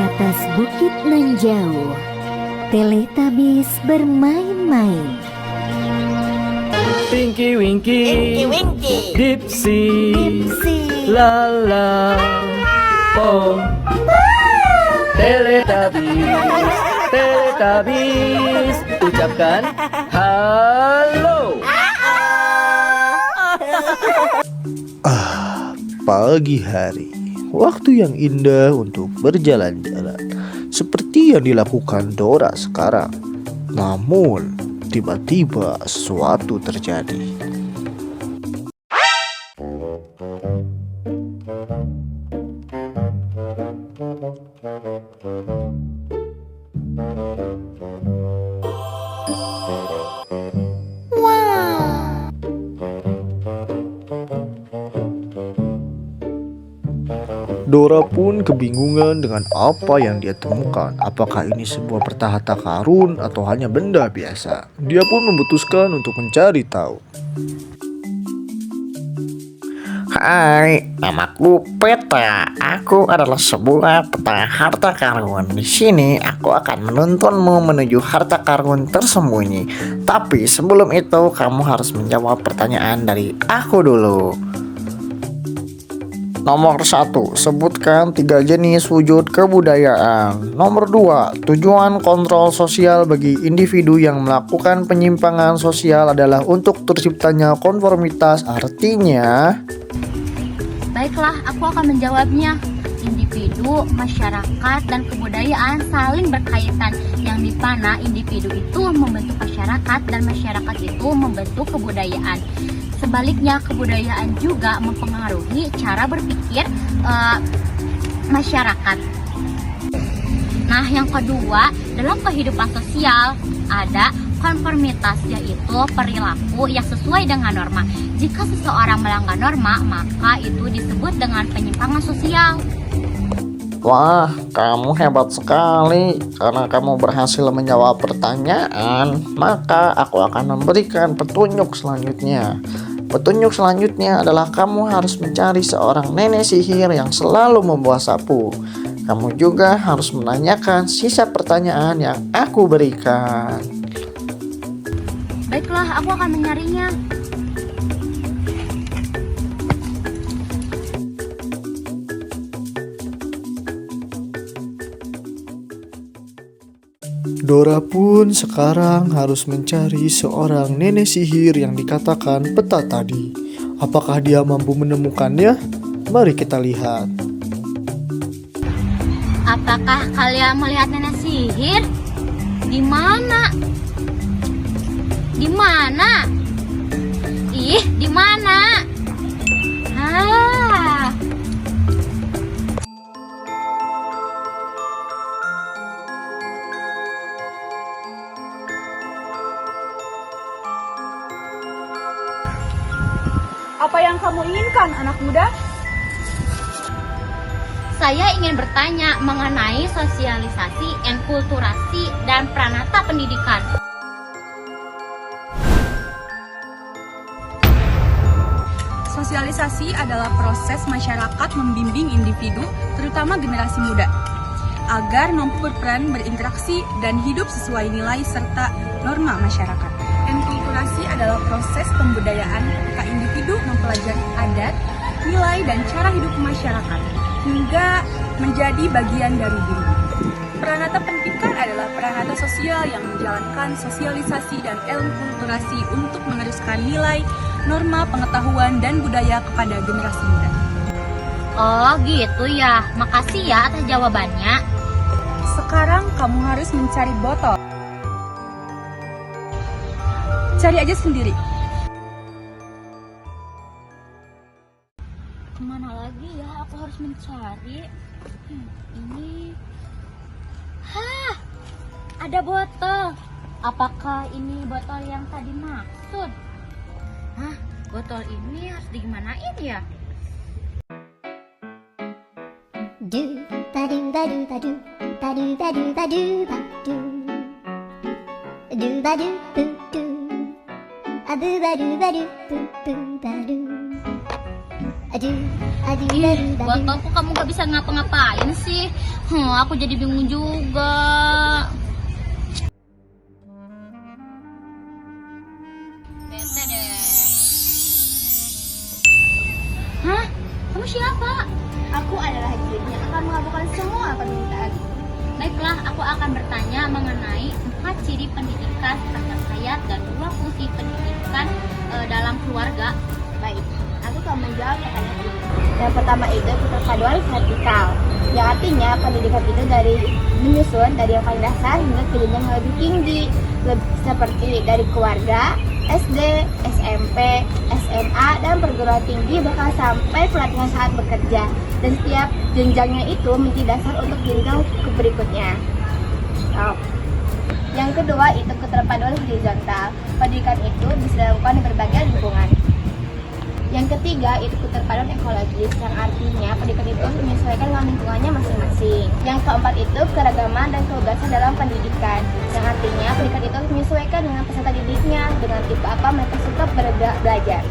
atas bukit nan jauh, Teletubbies bermain-main. Winky Winky, Dipsy, Dipsy, Lala, Po, Teletubbies, Teletubbies, ucapkan halo. Pagi hari, waktu yang indah untuk berjalan-jalan, seperti yang dilakukan Dora sekarang. Namun, tiba-tiba sesuatu terjadi. Dora pun kebingungan dengan apa yang dia temukan. Apakah ini sebuah peta harta karun atau hanya benda biasa? Dia pun memutuskan untuk mencari tahu. Hai, namaku Peta. Aku adalah sebuah peta harta karun. Di sini aku akan menuntunmu menuju harta karun tersembunyi. Tapi sebelum itu kamu harus menjawab pertanyaan dari aku dulu. Nomor 1, sebutkan 3 jenis wujud kebudayaan. Nomor 2, tujuan kontrol sosial bagi individu yang melakukan penyimpangan sosial adalah untuk terciptanya konformitas. Artinya, baiklah, aku akan menjawabnya. Individu, masyarakat, dan kebudayaan saling berkaitan, yang di mana individu itu membentuk masyarakat dan masyarakat itu membentuk kebudayaan. Sebaliknya, kebudayaan juga mempengaruhi cara berpikir masyarakat. Nah, yang kedua, dalam kehidupan sosial ada konformitas, yaitu perilaku yang sesuai dengan norma. Jika seseorang melanggar norma, maka itu disebut dengan penyimpangan sosial. wah, kamu hebat sekali. Karena kamu berhasil menjawab pertanyaan, maka aku akan memberikan petunjuk selanjutnya. Petunjuk selanjutnya adalah kamu harus mencari seorang nenek sihir yang selalu membawa sapu. Kamu juga harus menanyakan sisa pertanyaan yang aku berikan. Baiklah, aku akan mencarinya. Dora pun sekarang harus mencari seorang nenek sihir yang dikatakan peta tadi. Apakah dia mampu menemukannya? Mari kita lihat. Apakah kalian melihat nenek sihir? Di mana? Di mana? Ih, di mana? Ah. Apa yang kamu inginkan, anak muda? Saya ingin bertanya mengenai sosialisasi, enkulturasi, dan pranata pendidikan. Sosialisasi adalah proses masyarakat membimbing individu, terutama generasi muda, agar mampu berperan berinteraksi dan hidup sesuai nilai serta norma masyarakat. Enkulturasi adalah proses pembudayaan ketika individu mempelajari adat, nilai, dan cara hidup masyarakat, hingga menjadi bagian dari diri. Pranata pendidikan adalah pranata sosial yang menjalankan sosialisasi dan enkulturasi untuk meneruskan nilai, norma, pengetahuan, dan budaya kepada generasi muda. Oh gitu ya, makasih ya atas jawabannya. Sekarang kamu harus mencari botol. Cari aja sendiri. Kemana lagi ya aku harus mencari? Ini... Hah, ada botol. Apakah ini botol yang tadi maksud? Hah, botol ini harus digimanain ya? do ba do ba do ba do ba do ba do ba do ba do ba do boo do a boo ba do boo boo ba do adu, adu, Ih, badu, buat badu. aku kamu gak bisa ngapa-ngapain sih. Aku jadi bingung juga. Bete deh. Hah? Kamu siapa? Aku adalah jin yang akan mengabulkan semua permintaan. Baiklah, aku akan bertanya mengenai 4 ciri pendidikan anak hayat dan 2 fungsi pendidikan dalam keluarga. Baik, aku akan menjawab pertanyaan ini. Yang pertama itu keterpaduan vertikal, yang artinya pendidikan itu dari menyusun dari yang paling dasar hingga ke jenjang yang lebih tinggi, seperti dari keluarga, SD, SMP, SMA, dan perguruan tinggi bahkan sampai pelatihan saat bekerja. Dan setiap jenjangnya itu menjadi dasar untuk jenjang berikutnya. Yang kedua itu keterpaduan horizontal. Pendidikan itu bisa dilakukan di berbagai lingkungan. Yang ketiga itu keterpaduan ekologis, yang artinya pendidikan itu menyesuaikan dengan lingkungannya masing-masing. Yang keempat itu keragaman dan kebebasan dalam pendidikan, yang artinya pendidikan itu menyesuaikan dengan peserta didiknya, dengan tipe apa mereka suka belajar.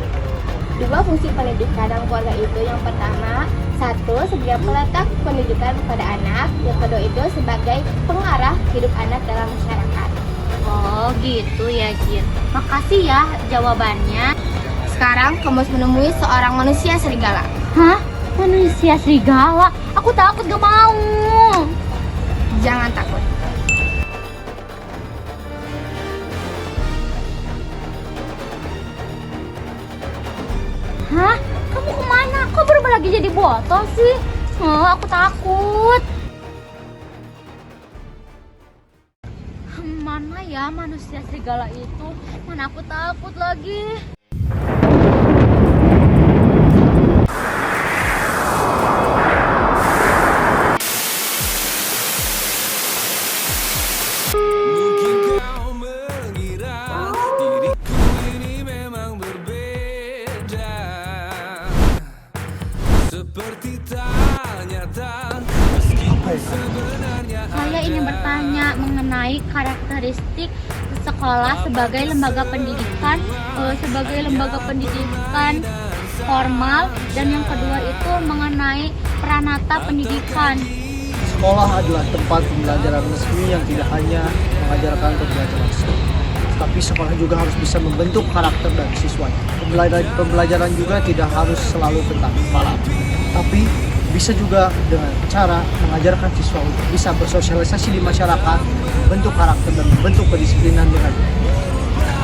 2 fungsi pendidikan dalam keluarga itu, yang pertama, 1 sebagai peletak pendidikan kepada anak, yang kedua itu sebagai pengarah hidup anak dalam masyarakat. Oh gitu ya, Jin. Makasih ya jawabannya. Sekarang kamu harus menemui seorang manusia serigala. Hah? Manusia serigala? Aku takut, gak mau. Jangan takut. Hah? Kamu kemana? Kok berubah lagi jadi botol sih? Aku takut. Mana ya manusia serigala itu? Mana aku takut lagi. Mungkin kau mengira diriku ini memang berbeda, seperti tak nyata meskipun sebenarnya Saya ingin bertanya mengenai karakteristik sekolah sebagai lembaga pendidikan, formal, dan yang kedua itu mengenai pranata pendidikan. Sekolah adalah tempat pembelajaran resmi yang tidak hanya mengajarkan pembelajaran seni, tapi sekolah juga harus bisa membentuk karakter dari siswanya. Pembelajaran juga tidak harus selalu tentang hafalan, tapi bisa juga dengan cara mengajarkan siswa untuk bisa bersosialisasi di masyarakat, bentuk karakter dan bentuk kedisiplinan dengan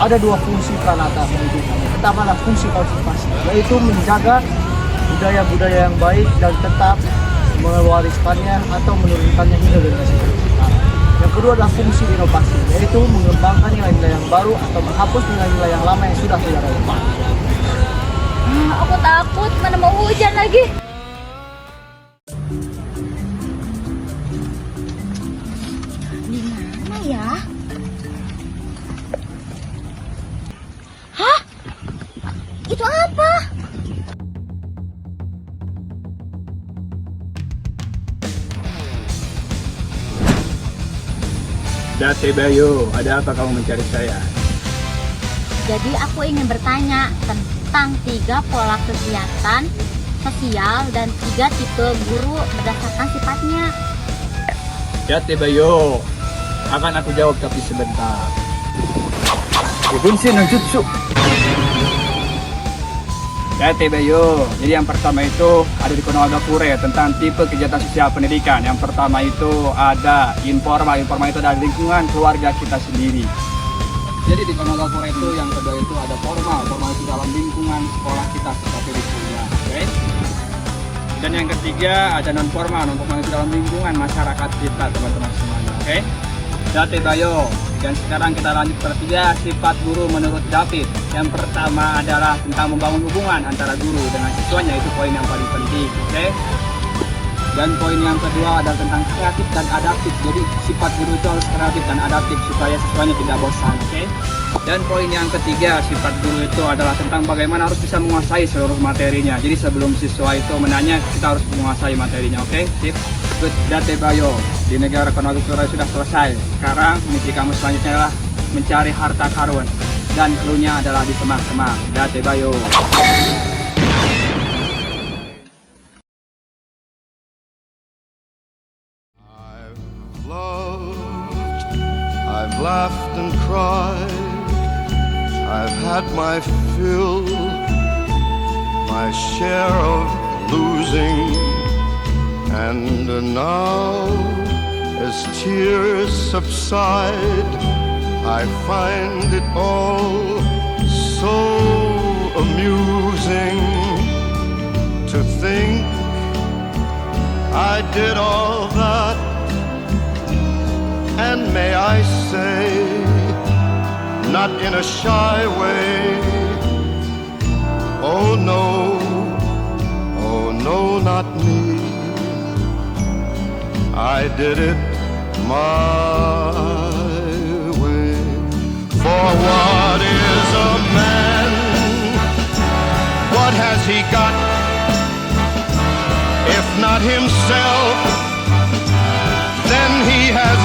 ada 2 fungsi pranata pendidikan. Yang pertama adalah fungsi konservasi, yaitu menjaga budaya-budaya yang baik dan tetap mewariskannya atau menurunkannya hingga generasi sekarang. Yang kedua adalah fungsi inovasi, yaitu mengembangkan nilai-nilai yang baru atau menghapus nilai-nilai yang lama yang sudah tidak relevan. Aku takut, mana mau hujan lagi. Di mana ya? Hah? Itu apa? Date Bayu, ada apa kamu mencari saya? Jadi aku ingin bertanya tentang 3 pola kegiatan sosial dan 3 tipe guru berdasarkan sifatnya. Date Bayu, akan aku jawab tapi sebentar. Fungsi no jutsu. Date Bayu, jadi yang pertama itu ada di Konowagakure tentang tipe kegiatan sosial pendidikan. Yang pertama itu ada informal itu ada lingkungan keluarga kita sendiri. Jadi di Konowagakure itu yang kedua itu ada formal itu dalam lingkungan sekolah kita seperti di kuliah, oke? Dan yang ketiga ada non formal itu dalam lingkungan masyarakat kita teman-teman semuanya, oke? Date Bayu. Dan sekarang kita lanjut ke 3 sifat guru menurut David. Yang pertama adalah tentang membangun hubungan antara guru dengan siswanya, itu poin yang paling penting, oke? Dan poin yang kedua adalah tentang kreatif dan adaptif. Jadi sifat guru itu harus kreatif dan adaptif supaya siswanya tidak bosan, oke? Dan poin yang ketiga sifat guru itu adalah tentang bagaimana harus bisa menguasai seluruh materinya. Jadi sebelum siswa itu menanya, kita harus menguasai materinya, oke? Sip. Good. Date Bayu, di negara Konowagakure sudah selesai. Sekarang misi kamu selanjutnya adalah mencari harta karun, dan cluenya adalah di semak-semak. Date Bayu. laughed and cried. I've had my fill, my share of losing, and now as tears subside, I find it all so amusing to think I did all that, and may I say, not in a shy way, oh no, not me. I did it my way. For what is a man? What has he got, if not himself? Then he has